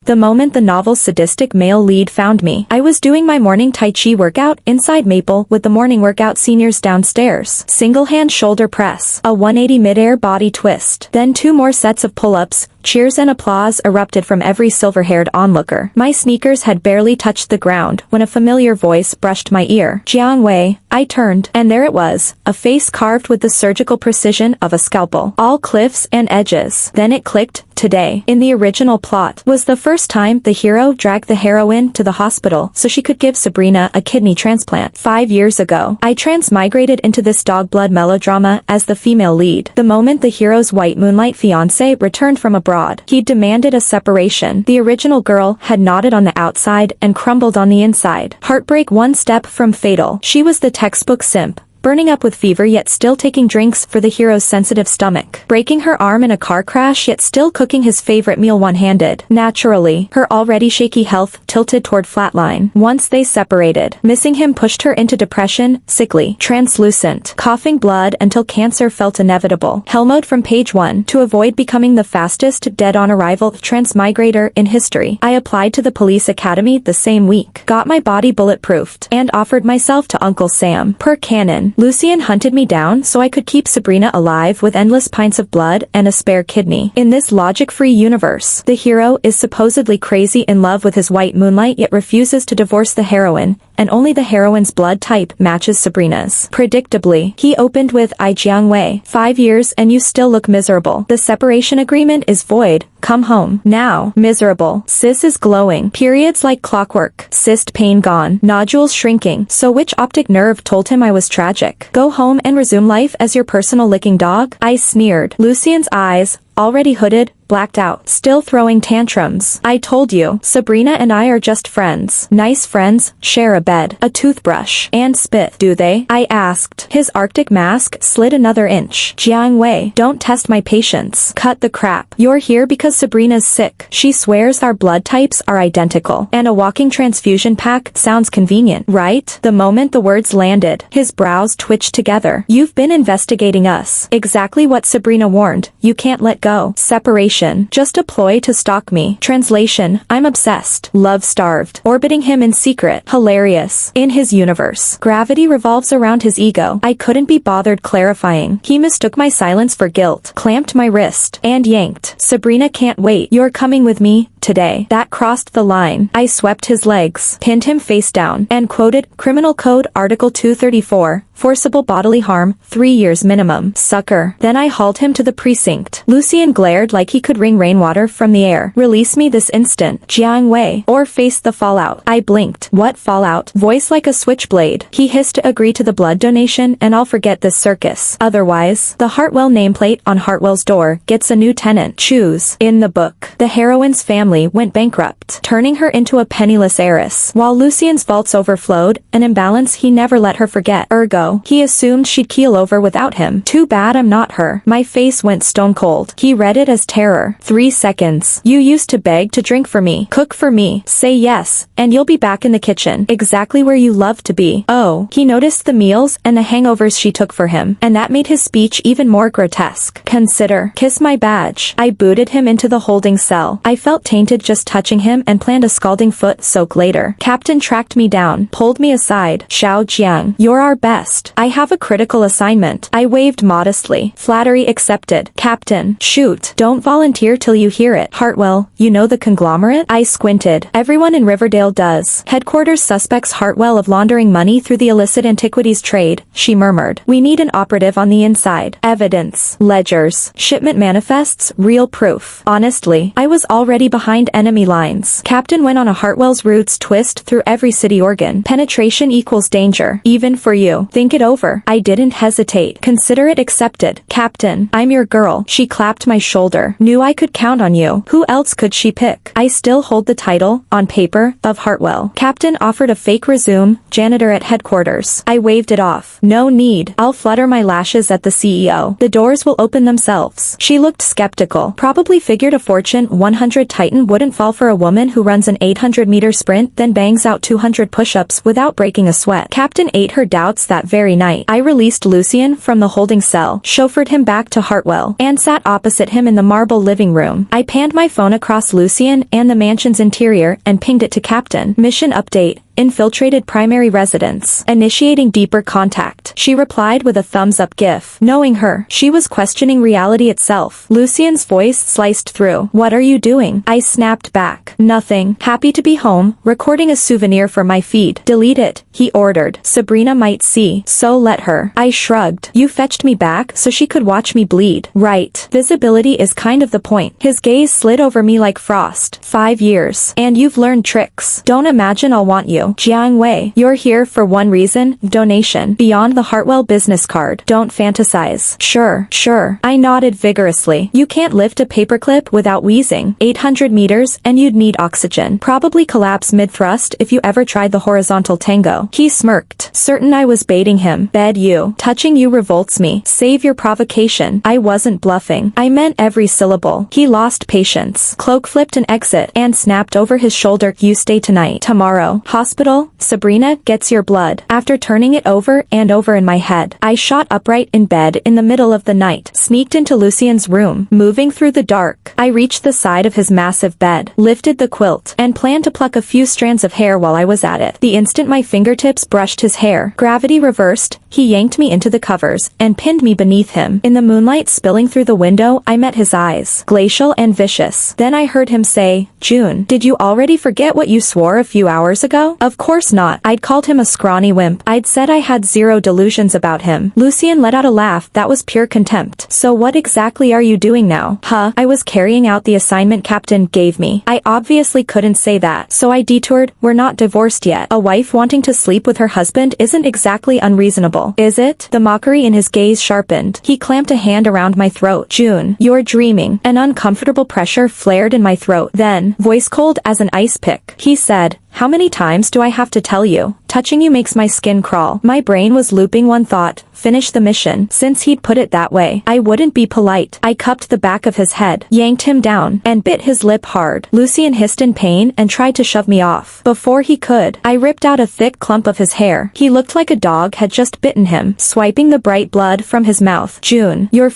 the moment the novel's sadistic male lead found me. I was doing my morning Tai Chi workout inside Maple with the morning workout seniors downstairs. Single hand shoulder press, a 180 midair body twist, then 2 more sets of pull-ups. Cheers and applause erupted from every silver-haired onlooker. My sneakers had barely touched the ground when a familiar voice brushed my ear. Jiang Wei. I turned, and there it was, a face carved with the surgical precision of a scalpel. All cliffs and edges. Then it clicked. Today, in the original plot, was the first time the hero dragged the heroine to the hospital so she could give Sabrina a kidney transplant. 5 years ago, I transmigrated into this dog blood melodrama as the female lead. The moment the hero's white moonlight fiancé returned from abroad, he demanded a separation. The original girl had nodded on the outside and crumbled on the inside. Heartbreak one step from fatal. She was the textbook simp, burning up with fever yet still taking drinks for the hero's sensitive stomach, breaking her arm in a car crash yet still cooking his favorite meal one-handed. Naturally, her already shaky health tilted toward flatline. Once they separated, missing him pushed her into depression, sickly, translucent, coughing blood until cancer felt inevitable. Helmode from page 1. To avoid becoming the fastest dead-on-arrival transmigrator in history, I applied to the police academy the same week, got my body bulletproofed, and offered myself to Uncle Sam. Per canon, Lucien hunted me down so I could keep Sabrina alive with endless pints of blood and a spare kidney. In this logic-free universe, the hero is supposedly crazy in love with his white moonlight yet refuses to divorce the heroine, and only the heroine's blood type matches Sabrina's. Predictably, he opened with I Jiang Wei. 5 years and you still look miserable. The separation agreement is void. Come home. Now. Miserable. Sis is glowing. Periods like clockwork. Cyst pain gone. Nodules shrinking. So which optic nerve told him I was tragic? Go home and resume life as your personal licking dog? I sneered. Lucien's eyes, already hooded, blacked out, still throwing tantrums. I told you, Sabrina and I are just friends. Nice friends, share a bed, a toothbrush, and spit. Do they? I asked. His Arctic mask slid another inch. Jiang Wei, don't test my patience. Cut the crap. You're here because Sabrina's sick. She swears our blood types are identical, and a walking transfusion pack sounds convenient, right? The moment the words landed, his brows twitched together. You've been investigating us. Exactly what Sabrina warned. You can't let go. Separation. Just a ploy to stalk me. Translation, I'm obsessed. Love-starved. Orbiting him in secret. Hilarious. In his universe, gravity revolves around his ego. I couldn't be bothered clarifying. He mistook my silence for guilt, clamped my wrist, and yanked. Sabrina can't wait. You're coming with me today. That crossed the line. I swept his legs, pinned him face down, and quoted Criminal Code Article 234, forcible bodily harm, 3 years minimum. Sucker. Then I hauled him to the precinct. Lucien glared like he could wring rainwater from the air. Release me this instant. Jiang Wei. Or face the fallout. I blinked. What fallout? Voice like a switchblade. He hissed to agree to the blood donation and I'll forget this circus. Otherwise, the Hartwell nameplate on Hartwell's door gets a new tenant. Choose. In the book, the heroine's family went bankrupt, turning her into a penniless heiress. While Lucien's vaults overflowed, an imbalance he never let her forget. Ergo, he assumed she'd keel over without him. Too bad I'm not her. My face went stone cold. He read it as terror. 3 seconds. You used to beg to drink for me, cook for me, say yes, and you'll be back in the kitchen, exactly where you love to be. Oh, he noticed the meals and the hangovers she took for him, and that made his speech even more grotesque. Consider. Kiss my badge. I booted him into the holding cell. I felt tainted just touching him and planned a scalding foot soak later. Captain tracked me down, pulled me aside. Xiao Jiang, you're our best. I have a critical assignment. I waved modestly. Flattery accepted. Captain, shoot. Don't volunteer till you hear it. Hartwell, you know the conglomerate? I squinted. Everyone in Riverdale does. Headquarters suspects Hartwell of laundering money through the illicit antiquities trade, she murmured. We need an operative on the inside. Evidence. Ledgers. Shipment manifests. Real proof. Honestly, I was already behind enemy lines. Captain went on a Hartwell's roots twist through every city organ. Penetration equals danger. Even for you. Think it over. I didn't hesitate. Consider it accepted. Captain, I'm your girl. She clapped my shoulder. Knew I could count on you. Who else could she pick? I still hold the title, on paper, of Hartwell. Captain offered a fake resume, janitor at headquarters. I waved it off. No need. I'll flutter my lashes at the CEO. The doors will open themselves. She looked skeptical. Probably figured a Fortune 100 Titan Titan wouldn't fall for a woman who runs an 800-meter sprint then bangs out 200 push-ups without breaking a sweat. Captain ate her doubts that very night. I released Lucien from the holding cell, chauffeured him back to Hartwell, and sat opposite him in the marble living room. I panned my phone across Lucien and the mansion's interior and pinged it to Captain. Mission update. Infiltrated primary residence. Initiating deeper contact. She replied with a thumbs-up gif. Knowing her, she was questioning reality itself. Lucien's voice sliced through. What are you doing? I snapped back. Nothing. Happy to be home, recording a souvenir for my feed. Delete it, he ordered. Sabrina might see, so let her. I shrugged. You fetched me back so she could watch me bleed. Right. Visibility is kind of the point. His gaze slid over me like frost. 5 years. And you've learned tricks. Don't imagine I'll want you. Jiang Wei. You're here for one reason, donation. Beyond the Hartwell business card. Don't fantasize. Sure. I nodded vigorously. You can't lift a paperclip without wheezing. 800 meters and you'd need oxygen. Probably collapse mid-thrust if you ever tried the horizontal tango. He smirked. Certain I was baiting him. Bed you. Touching you revolts me. Save your provocation. I wasn't bluffing. I meant every syllable. He lost patience. Cloak flipped an exit and snapped over his shoulder. You stay tonight. Tomorrow. Hospital. Sabrina gets your blood. After turning it over and over in my head, I shot upright in bed in the middle of the night, sneaked into Lucien's room, moving through the dark. I reached the side of his massive bed, lifted the quilt, and planned to pluck a few strands of hair while I was at it. The instant my fingertips brushed his hair, gravity reversed, he yanked me into the covers, and pinned me beneath him. In the moonlight spilling through the window, I met his eyes, glacial and vicious. Then I heard him say, June, did you already forget what you swore a few hours ago? Of course not. I'd called him a scrawny wimp. I'd said I had zero delusions about him. Lucien let out a laugh that was pure contempt. So what exactly are you doing now? I was carrying out the assignment Captain gave me. I obviously couldn't say that, so I detoured. We're not divorced yet. A wife wanting to sleep with her husband isn't exactly unreasonable, is it? The mockery in his gaze sharpened. He clamped a hand around my throat. June, you're dreaming. An uncomfortable pressure flared in my throat. Then, voice cold as an ice pick, he said, how many times do I have to tell you? Touching you makes my skin crawl. My brain was looping one thought. Finish the mission. Since he'd put it that way, I wouldn't be polite. I cupped the back of his head, yanked him down, and bit his lip hard. Lucien hissed in pain and tried to shove me off. Before he could, I ripped out a thick clump of his hair. He looked like a dog had just bitten him, swiping the bright blood from his mouth. June, you're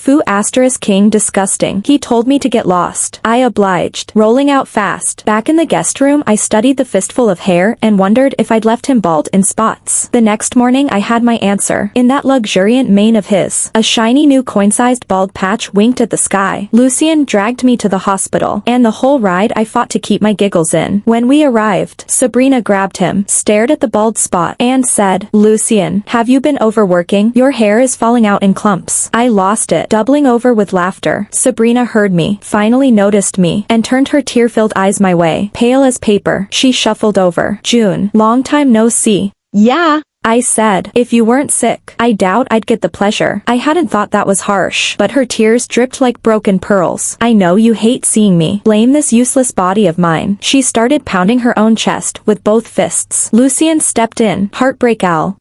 *king disgusting. He told me to get lost. I obliged, rolling out fast. Back in the guest room, I studied the fistful of hair and wondered if I'd left him bald in spots. The next morning I had my answer. In that luxuriant mane of his, a shiny new coin-sized bald patch winked at the sky. Lucien dragged me to the hospital, and the whole ride I fought to keep my giggles in. When we arrived, Sabrina grabbed him, stared at the bald spot, and said, Lucien, have you been overworking? Your hair is falling out in clumps. I lost it, doubling over with laughter. Sabrina heard me, finally noticed me, and turned her tear-filled eyes my way. Pale as paper, she shuffled over. June, long time no see. Yeah, I said. If you weren't sick, I doubt I'd get the pleasure. I hadn't thought that was harsh, but her tears dripped like broken pearls. I know you hate seeing me. Blame this useless body of mine. She started pounding her own chest with both fists. Lucien stepped in, heartbreak L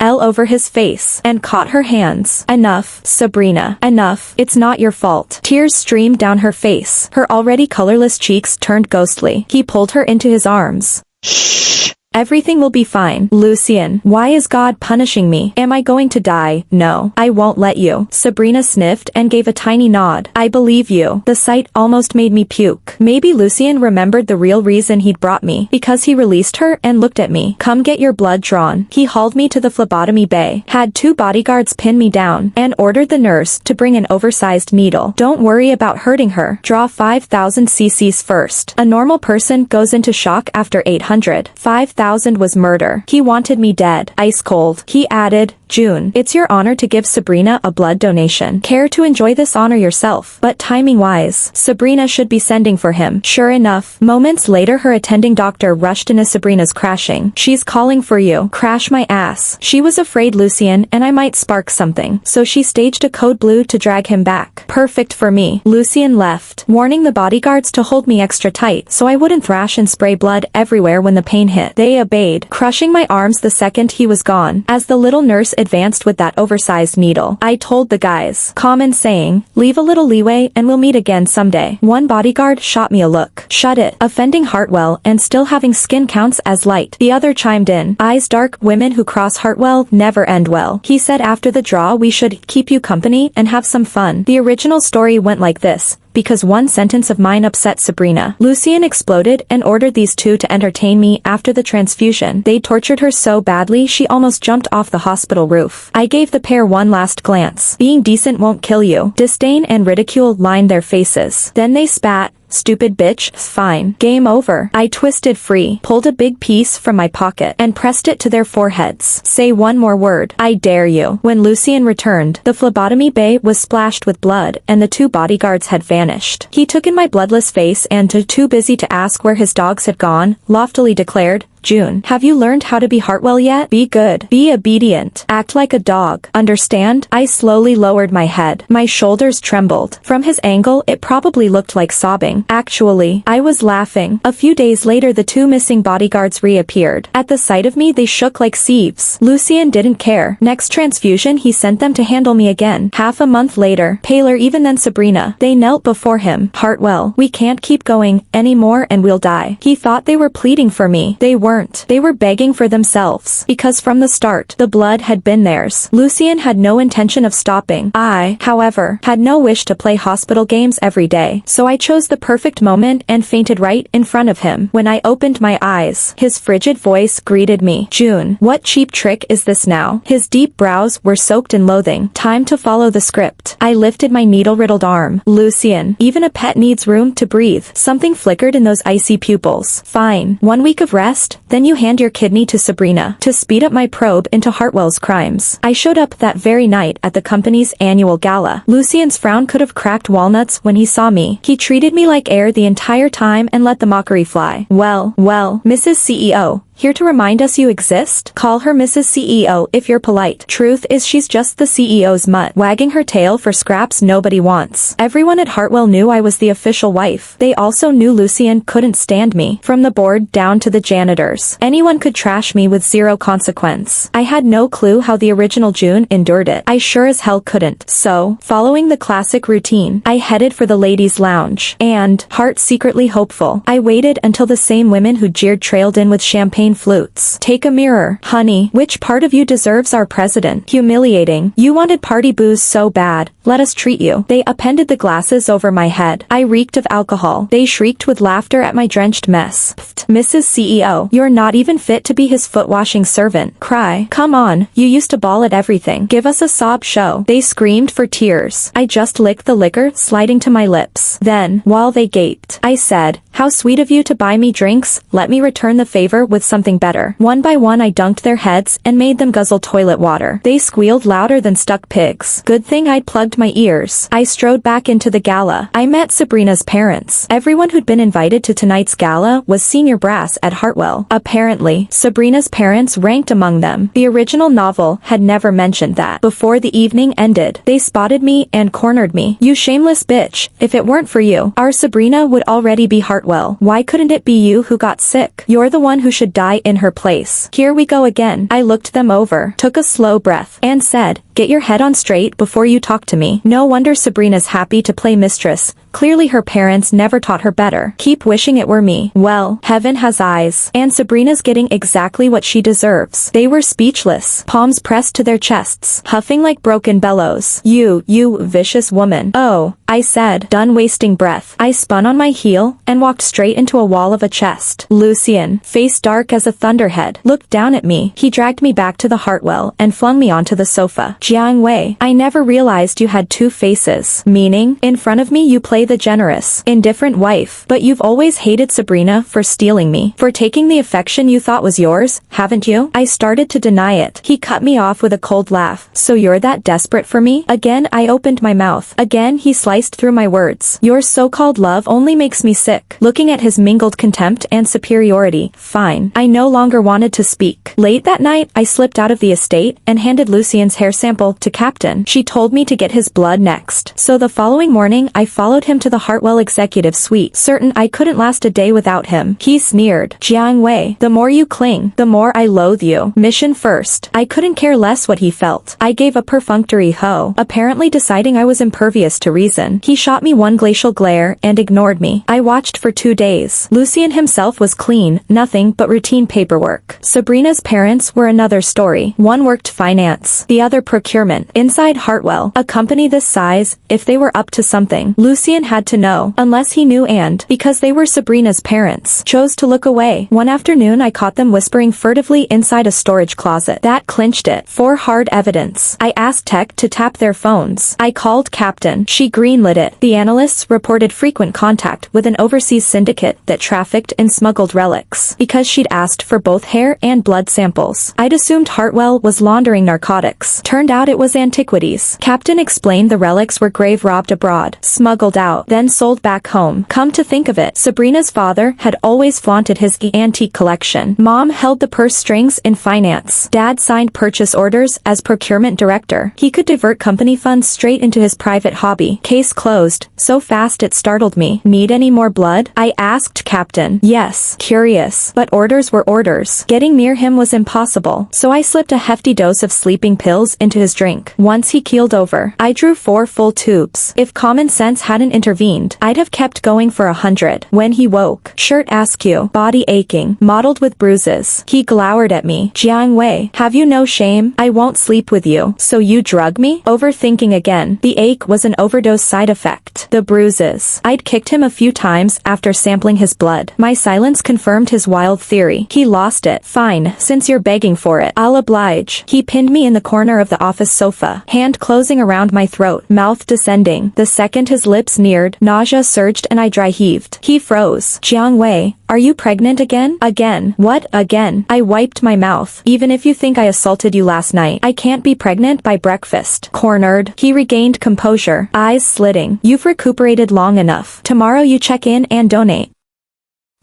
over his face, and caught her hands. Enough, Sabrina. Enough. It's not your fault. Tears streamed down her face. Her already colorless cheeks turned ghostly. He pulled her into his arms. Shh. Everything will be fine. Lucien, why is God punishing me? Am I going to die? No, I won't let you. Sabrina sniffed and gave a tiny nod. I believe you. The sight almost made me puke. Maybe Lucien remembered the real reason he'd brought me, because he released her and looked at me. Come get your blood drawn. He hauled me to the phlebotomy bay, had 2 bodyguards pin me down, and ordered the nurse to bring an oversized needle. Don't worry about hurting her. Draw 5,000 cc's first. A normal person goes into shock after 800. 5,000 was murder. He wanted me dead. Ice cold. He added, June, it's your honor to give Sabrina a blood donation. Care to enjoy this honor yourself. But timing-wise, Sabrina should be sending for him. Sure enough, moments later her attending doctor rushed in as Sabrina's crashing. She's calling for you. Crash my ass. She was afraid Lucien and I might spark something, so she staged a code blue to drag him back. Perfect for me. Lucien left, warning the bodyguards to hold me extra tight so I wouldn't thrash and spray blood everywhere when the pain hit. They obeyed, crushing my arms the second he was gone. As the little nurse advanced with that oversized needle. I told the guys. Common saying, leave a little leeway and we'll meet again someday. One bodyguard shot me a look. Shut it. Offending Hartwell and still having skin counts as light. The other chimed in. Eyes dark, women who cross Hartwell never end well. He said after the draw we should keep you company and have some fun. The original story went like this. Because one sentence of mine upset Sabrina. Lucien exploded and ordered these two to entertain me after the transfusion. They tortured her so badly she almost jumped off the hospital roof. I gave the pair one last glance. Being decent won't kill you. Disdain and ridicule lined their faces. Then they spat. Stupid bitch, fine. Game over. I twisted free, pulled a big piece from my pocket, and pressed it to their foreheads. Say one more word. I dare you. When Lucien returned, the phlebotomy bay was splashed with blood, and the two bodyguards had vanished. He took in my bloodless face and, too busy to ask where his dogs had gone, loftily declared, June, have you learned how to be Hartwell yet? Be good. Be obedient. Act like a dog. Understand? I slowly lowered my head. My shoulders trembled. From his angle, it probably looked like sobbing. Actually, I was laughing. A few days later the two missing bodyguards reappeared. At the sight of me they shook like sieves. Lucien didn't care. Next transfusion he sent them to handle me again. Half a month later, paler even than Sabrina, they knelt before him. Hartwell, we can't keep going anymore and we'll die. He thought they were pleading for me. They weren't. They were begging for themselves. Because from the start, the blood had been theirs. Lucien had no intention of stopping. I, however, had no wish to play hospital games every day. So I chose the perfect moment and fainted right in front of him. When I opened my eyes, his frigid voice greeted me. June, what cheap trick is this now? His deep brows were soaked in loathing. Time to follow the script. I lifted my needle-riddled arm. Lucien, even a pet needs room to breathe. Something flickered in those icy pupils. Fine. 1 week of rest, then you hand your kidney to Sabrina to speed up my probe into Hartwell's crimes. I showed up that very night at the company's annual gala. Lucien's frown could have cracked walnuts when he saw me. He treated me like air the entire time and let the mockery fly. Well, Mrs. CEO. Here to remind us you exist? Call her Mrs. CEO if you're polite. Truth is she's just the CEO's mutt, wagging her tail for scraps nobody wants. Everyone at Hartwell knew I was the official wife. They also knew Lucien couldn't stand me. From the board down to the janitors. Anyone could trash me with zero consequence. I had no clue how the original June endured it. I sure as hell couldn't. So, following the classic routine, I headed for the ladies' lounge. And, heart secretly hopeful, I waited until the same women who jeered trailed in with champagne flutes. Take a mirror. Honey, which part of you deserves our president? Humiliating. You wanted party booze so bad. Let us treat you. They appended the glasses over my head. I reeked of alcohol. They shrieked with laughter at my drenched mess. Pfft, Mrs. CEO, you're not even fit to be his foot-washing servant. Cry. Come on. You used to bawl at everything. Give us a sob show. They screamed for tears. I just licked the liquor sliding to my lips. Then, while they gaped, I said, how sweet of you to buy me drinks. Let me return the favor with something better. One by one I dunked their heads and made them guzzle toilet water. They squealed louder than stuck pigs. Good thing I'd plugged my ears. I strode back into the gala. I met Sabrina's parents. Everyone who'd been invited to tonight's gala was senior brass at Hartwell. Apparently, Sabrina's parents ranked among them. The original novel had never mentioned that. Before the evening ended, they spotted me and cornered me. You shameless bitch. If it weren't for you, our Sabrina would already be Hartwell. Why couldn't it be you who got sick? You're the one who should die in her place. Here we go again. I looked them over, took a slow breath, and said, get your head on straight before you talk to me. No wonder Sabrina's happy to play mistress. Clearly her parents never taught her better. Keep wishing it were me. Well, heaven has eyes. And Sabrina's getting exactly what she deserves. They were speechless, palms pressed to their chests, huffing like broken bellows. You vicious woman. Oh, I said, done wasting breath. I spun on my heel and walked straight into a wall of a chest. Lucien, face dark as a thunderhead, looked down at me. He dragged me back to the Hartwell and flung me onto the sofa. Jiang Wei, I never realized you had two faces. Meaning, in front of me you play the generous, indifferent wife, but you've always hated Sabrina for stealing me, for taking the affection you thought was yours, haven't you? I started to deny it. He cut me off with a cold laugh. So you're that desperate for me? Again I opened my mouth. Again he sliced through my words. Your so-called love only makes me sick. Looking at his mingled contempt and superiority. Fine. I no longer wanted to speak. Late that night, I slipped out of the estate and handed Lucien's hair sample to Captain. She told me to get his his blood next. So the following morning I followed him to the Hartwell executive suite, certain I couldn't last a day without him. He sneered. Jiang Wei, the more you cling, the more I loathe you. Mission first. I couldn't care less what he felt. I gave a perfunctory ho, apparently deciding I was impervious to reason. He shot me one glacial glare and ignored me. I watched for 2 days. Lucien himself was clean, nothing but routine paperwork. Sabrina's parents were another story. One worked finance, the other procurement. Inside Hartwell, a company this size, if they were up to something, Lucien had to know, unless he knew, and, because they were Sabrina's parents, chose to look away. One afternoon I caught them whispering furtively inside a storage closet. That clinched it. For hard evidence, I asked tech to tap their phones. I called Captain. She greenlit it. The analysts reported frequent contact with an overseas syndicate that trafficked in smuggled relics. Because she'd asked for both hair and blood samples, I'd assumed Hartwell was laundering narcotics. Turned out it was antiquities. Captain explained the relics were grave robbed abroad, smuggled out, then sold back home. Come to think of it, Sabrina's father had always flaunted his antique collection. Mom held the purse strings in finance. Dad signed purchase orders as procurement director. He could divert company funds straight into his private hobby. Case closed. So fast it startled me. Need any more blood? I asked Captain. Yes. Curious. But orders were orders. Getting near him was impossible. So I slipped a hefty dose of sleeping pills into his drink. Once he keeled over, I drew 4 full tubes. If common sense hadn't intervened, I'd have kept going for 100. When he woke, shirt askew, body aching, mottled with bruises, he glowered at me. Jiang Wei, have you no shame? I won't sleep with you. So you drug me? Overthinking again. The ache was an overdose side effect. The bruises. I'd kicked him a few times after sampling his blood. My silence confirmed his wild theory. He lost it. Fine, since you're begging for it, I'll oblige. He pinned me in the corner of the office sofa, hand closing around my throat, mouth descending. The second his lips neared, nausea surged and I dry heaved. He froze. Jiang Wei, are you pregnant again? Again. What again? I wiped my mouth. Even if you think I assaulted you last night, I can't be pregnant by breakfast. Cornered. He regained composure, eyes slitting. You've recuperated long enough. Tomorrow you check in and donate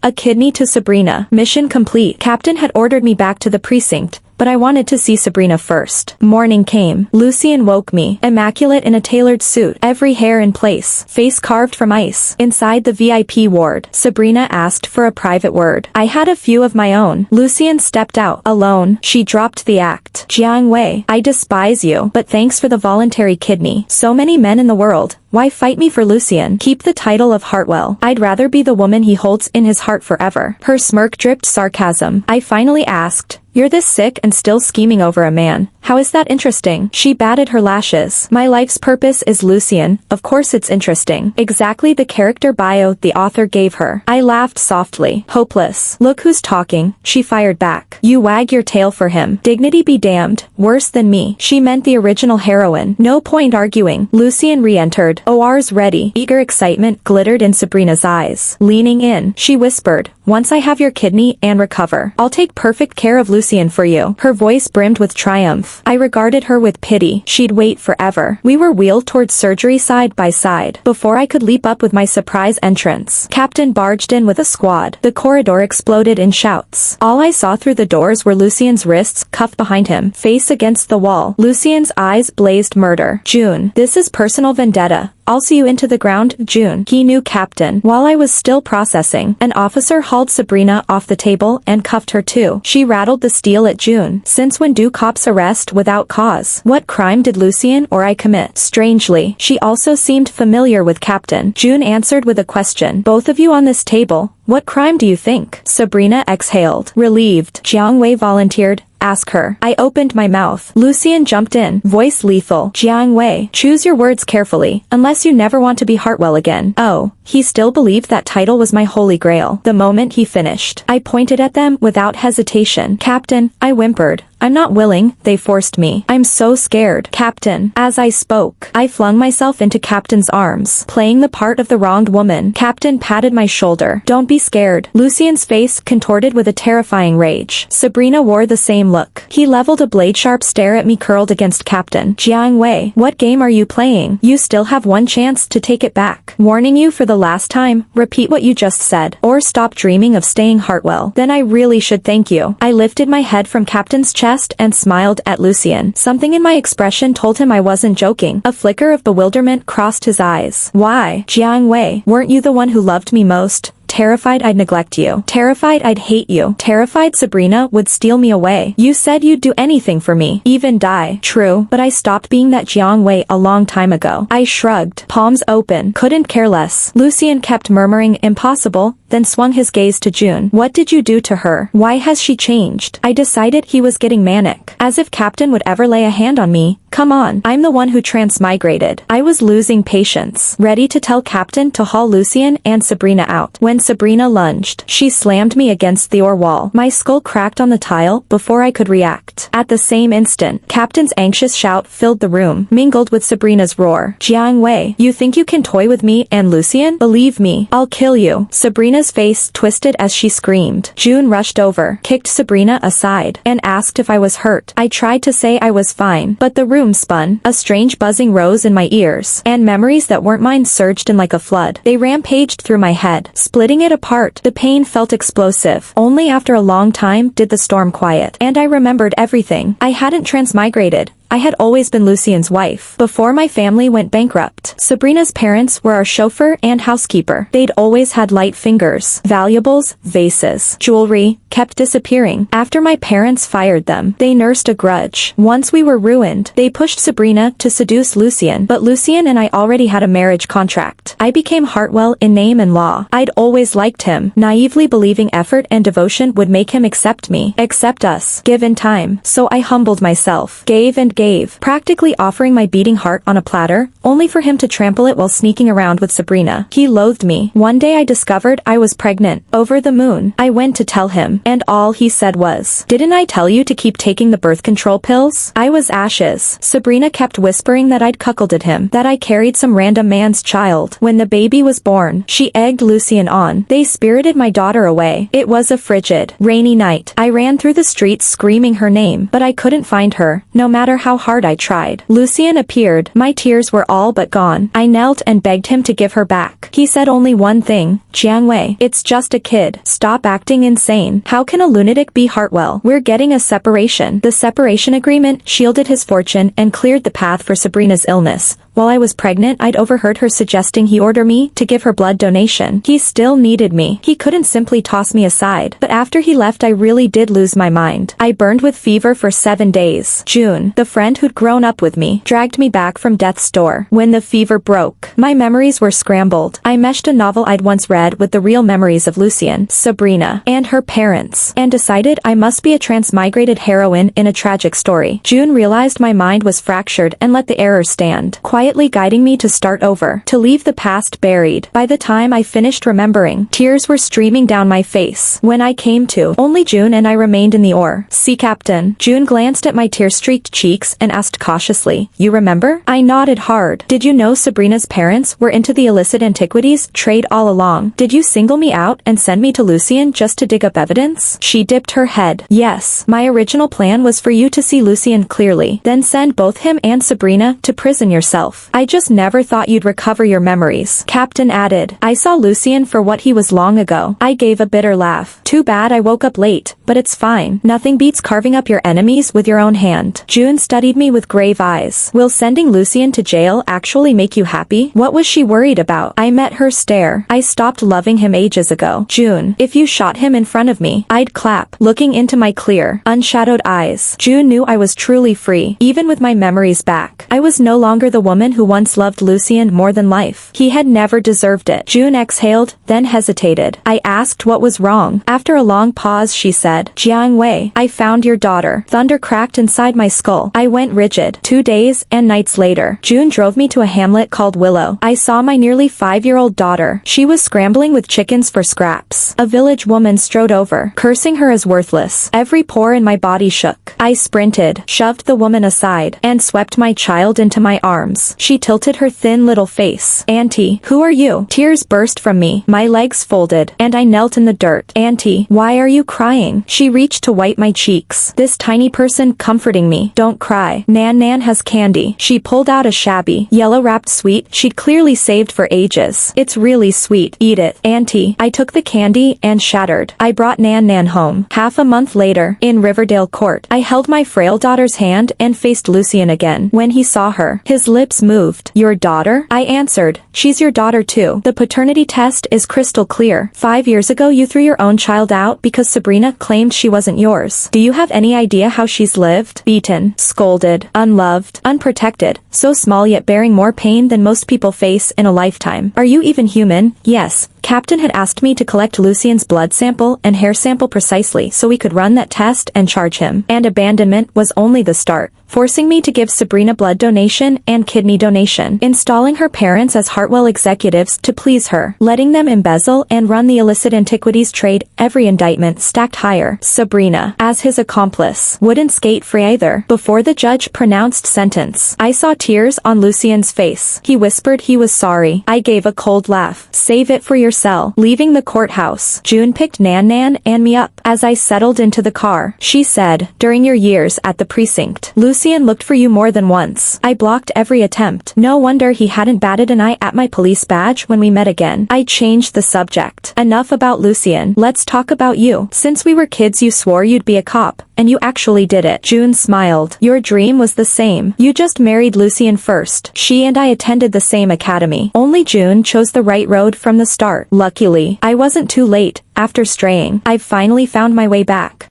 a kidney to Sabrina. Mission complete. Captain had ordered me back to the precinct, but I wanted to see Sabrina first. Morning came. Lucien woke me, immaculate in a tailored suit, every hair in place, face carved from ice. Inside the VIP ward, Sabrina asked for a private word. I had a few of my own. Lucien stepped out, alone. She dropped the act. Jiang Wei, I despise you, but thanks for the voluntary kidney. So many men in the world. Why fight me for Lucien? Keep the title of Hartwell. I'd rather be the woman he holds in his heart forever. Her smirk dripped sarcasm. I finally asked, you're this sick and still scheming over a man. How is that interesting? She batted her lashes. My life's purpose is Lucien. Of course it's interesting. Exactly the character bio the author gave her. I laughed softly. Hopeless. Look who's talking. She fired back. You wag your tail for him. Dignity be damned. Worse than me. She meant the original heroine. No point arguing. Lucien re-entered. OR's ready. Eager excitement glittered in Sabrina's eyes. Leaning in, she whispered, once I have your kidney and recover, I'll take perfect care of Lucien for you. Her voice brimmed with triumph. I regarded her with pity. She'd wait forever. We were wheeled towards surgery side by side. Before I could leap up with my surprise entrance, Captain barged in with a squad. The corridor exploded in shouts. All I saw through the doors were Lucien's wrists cuffed behind him, face against the wall. Lucien's eyes blazed murder. June, this is personal vendetta. I'll see you into the ground, June. He knew Captain. While I was still processing, an officer hauled Sabrina off the table and cuffed her too. She rattled the steel at June. Since when do cops arrest without cause? What crime did Lucien or I commit? Strangely, she also seemed familiar with Captain. June answered with a question. Both of you on this table, what crime do you think? Sabrina exhaled. Relieved. Jiang Wei volunteered. Ask her. I opened my mouth. Lucien jumped in, voice lethal. Jiang Wei, choose your words carefully, unless you never want to be Hartwell again. Oh, he still believed that title was my holy grail. The moment he finished, I pointed at them without hesitation. Captain, I whimpered. I'm not willing, they forced me. I'm so scared. Captain. As I spoke, I flung myself into Captain's arms, playing the part of the wronged woman. Captain patted my shoulder. Don't be be scared. Lucian's face contorted with a terrifying rage. Sabrina wore the same look. He leveled a blade-sharp stare at me curled against Captain Jiang Wei. What game are you playing? You still have one chance to take it back. Warning you for the last time, repeat what you just said, or stop dreaming of staying Hartwell. Then I really should thank you. I lifted my head from Captain's chest and smiled at Lucian. Something in my expression told him I wasn't joking. A flicker of bewilderment crossed his eyes. Why, Jiang Wei, weren't you the one who loved me most? Terrified I'd neglect you. Terrified I'd hate you. Terrified Sabrina would steal me away. You said you'd do anything for me, even die. True, but I stopped being that Jiang Wei a long time ago. I shrugged, palms open, couldn't care less. Lucian kept murmuring impossible, then swung his gaze to June. What did you do to her? Why has she changed? I decided he was getting manic. As if Captain would ever lay a hand on me. Come on, I'm the one who transmigrated. I was losing patience, ready to tell Captain to haul Lucian and Sabrina out. When Sabrina lunged, she slammed me against the ore wall. My skull cracked on the tile before I could react. At the same instant, Captain's anxious shout filled the room, mingled with Sabrina's roar. Jiang Wei, you think you can toy with me and Lucian? Believe me, I'll kill you. Sabrina's face twisted as she screamed. June rushed over, kicked Sabrina aside, and asked if I was hurt. I tried to say I was fine, but the room spun. A strange buzzing rose in my ears, and memories that weren't mine surged in like a flood. They rampaged through my head, splitting it apart. The pain felt explosive. Only after a long time did the storm quiet, and I remembered everything. I hadn't transmigrated. I had always been Lucian's wife. Before my family went bankrupt, Sabrina's parents were our chauffeur and housekeeper. They'd always had light fingers. Valuables, vases, jewelry, kept disappearing. After my parents fired them, they nursed a grudge. Once we were ruined, they pushed Sabrina to seduce Lucian, but Lucian and I already had a marriage contract. I became Hartwell in name and law. I'd always liked him, naively believing effort and devotion would make him accept me, accept us, given time. So I humbled myself, gave and gave, practically offering my beating heart on a platter, only for him to trample it while sneaking around with Sabrina. He loathed me. One day I discovered I was pregnant. Over the moon. I went to tell him, and all he said was, "Didn't I tell you to keep taking the birth control pills?" I was ashes. Sabrina kept whispering that I'd cuckolded him, that I carried some random man's child. When the baby was born, she egged Lucian on. They spirited my daughter away. It was a frigid, rainy night. I ran through the streets screaming her name, but I couldn't find her, no matter how hard I tried. Lucian appeared. My tears were all but gone. I knelt and begged him to give her back. He said only one thing, "Jiang Wei, it's just a kid. Stop acting insane. How can a lunatic be Hartwell? We're getting a separation." The separation agreement shielded his fortune and cleared the path for Sabrina's illness. While I was pregnant, I'd overheard her suggesting he order me to give her blood donation. He still needed me. He couldn't simply toss me aside. But after he left, I really did lose my mind. I burned with fever for 7 days. June, the friend who'd grown up with me, dragged me back from death's door. When the fever broke, my memories were scrambled. I meshed a novel I'd once read with the real memories of Lucian, Sabrina, and her parents, and decided I must be a transmigrated heroine in a tragic story. June realized my mind was fractured and let the error stand, quietly guiding me to start over, to leave the past buried. By the time I finished remembering, tears were streaming down my face. When I came to, only June and I remained in the ore. "See, Captain." June glanced at my tear-streaked cheeks and asked cautiously, "You remember?" I nodded hard. "Did you know Sabrina's parents were into the illicit antiquities trade all along? Did you single me out and send me to Lucian just to dig up evidence?" She dipped her head. "Yes, my original plan was for you to see Lucian clearly, then send both him and Sabrina to prison yourself. I just never thought you'd recover your memories," Captain added. "I saw Lucian for what he was long ago." I gave a bitter laugh. "Too bad I woke up late, but it's fine. Nothing beats carving up your enemies with your own hand." June studied me with grave eyes. "Will sending Lucian to jail actually make you happy?" What was she worried about? I met her stare. "I stopped loving him ages ago. June, if you shot him in front of me, I'd clap." Looking into my clear, unshadowed eyes, June knew I was truly free, even with my memories back. I was no longer the woman who once loved Lucian more than life. He had never deserved it. June exhaled, then hesitated. I asked what was wrong. After a long pause she said, "Jiang Wei, I found your daughter." Thunder cracked inside my skull. I went rigid. 2 days and nights later, June drove me to a hamlet called Willow. I saw my nearly 5-year-old daughter. She was scrambling with chickens for scraps. A village woman strode over, cursing her as worthless. Every pore in my body shook. I sprinted, shoved the woman aside, and swept my child into my arms. She tilted her thin little face. Auntie, who are you? Tears burst from me. My legs folded, and I knelt in the dirt. Auntie, why are you crying? She reached to wipe my cheeks. This tiny person comforting me. Don't cry. Nan Nan has candy. She pulled out a shabby, yellow-wrapped sweet she'd clearly saved for ages. It's really sweet. Eat it. Auntie. I took the candy and shattered. I brought Nan Nan home. Half a month later, in Riverdale Court, I held my frail daughter's hand and faced Lucian again. When he saw her, his lips moved. Your daughter? I answered. She's your daughter too. The paternity test is crystal clear. 5 years ago you threw your own child out because Sabrina claimed she wasn't yours. Do you have any idea how she's lived? Beaten, scolded, unloved, unprotected, so small yet bearing more pain than most people face in a lifetime. Are you even human? Yes. Captain had asked me to collect Lucian's blood sample and hair sample precisely so we could run that test and charge him. And abandonment was only the start, forcing me to give Sabrina blood donation and kidney donation, installing her parents as Hartwell executives to please her, letting them embezzle and run the illicit antiquities trade. Every indictment stacked higher. Sabrina, as his accomplice, wouldn't skate free either. Before the judge pronounced sentence, I saw tears on Lucian's face. He whispered he was sorry. I gave a cold laugh. Save it for your cell. Leaving the courthouse, June picked Nan Nan and me up. As I settled into the car, she said, during your years at the precinct, Lucian looked for you more than once. I blocked every attempt. No wonder he hadn't batted an eye at my police badge when we met again. I changed the subject. Enough about Lucian. Let's talk about you. Since we were kids you swore you'd be a cop, and you actually did it. June smiled. Your dream was the same. You just married Lucian first. She and I attended the same academy. Only June chose the right road from the start. Luckily, I wasn't too late. After straying, I've finally found my way back.